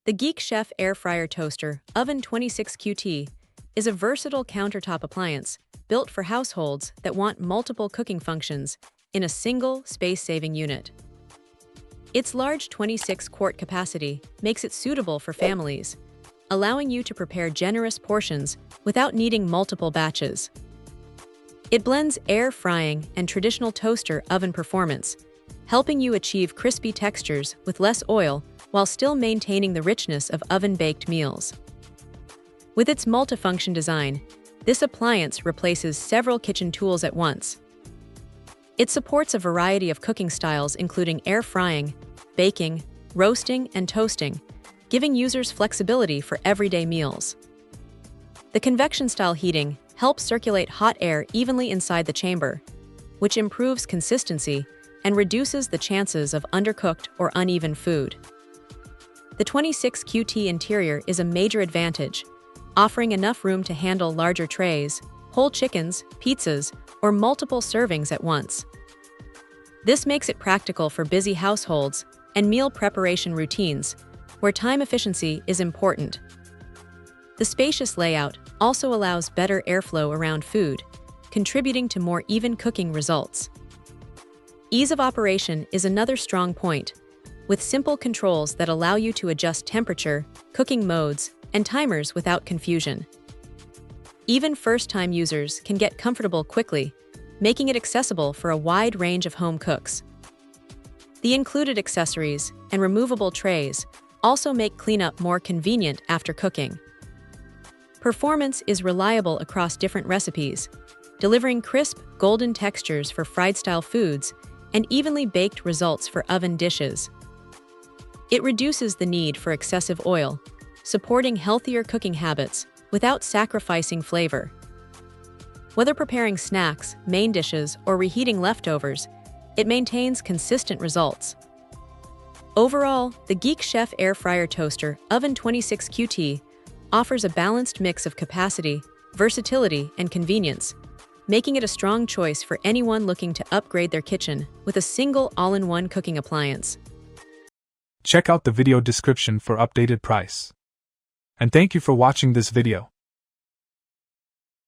The Geek Chef Air Fryer Toaster Oven 26QT is a versatile countertop appliance built for households that want multiple cooking functions in a single space-saving unit. Its large 26-quart capacity makes it suitable for families, allowing you to prepare generous portions without needing multiple batches. It blends air frying and traditional toaster oven performance, helping you achieve crispy textures with less oil while still maintaining the richness of oven-baked meals. With its multifunction design, this appliance replaces several kitchen tools at once. It supports a variety of cooking styles including air frying, baking, roasting, and toasting, giving users flexibility for everyday meals. The convection-style heating helps circulate hot air evenly inside the chamber, which improves consistency and reduces the chances of undercooked or uneven food. The 26QT interior is a major advantage, offering enough room to handle larger trays, whole chickens, pizzas, or multiple servings at once. This makes it practical for busy households and meal preparation routines, where time efficiency is important. The spacious layout also allows better airflow around food, contributing to more even cooking results. Ease of operation is another strong point, with simple controls that allow you to adjust temperature, cooking modes, and timers without confusion. Even first-time users can get comfortable quickly, making it accessible for a wide range of home cooks. The included accessories and removable trays also make cleanup more convenient after cooking. Performance is reliable across different recipes, delivering crisp, golden textures for fried-style foods and evenly baked results for oven dishes. It reduces the need for excessive oil, supporting healthier cooking habits without sacrificing flavor. Whether preparing snacks, main dishes, or reheating leftovers, it maintains consistent results. Overall, the Geek Chef Air Fryer Toaster Oven 26QT offers a balanced mix of capacity, versatility, and convenience, making it a strong choice for anyone looking to upgrade their kitchen with a single all-in-one cooking appliance. Check out the video description for updated price. And thank you for watching this video.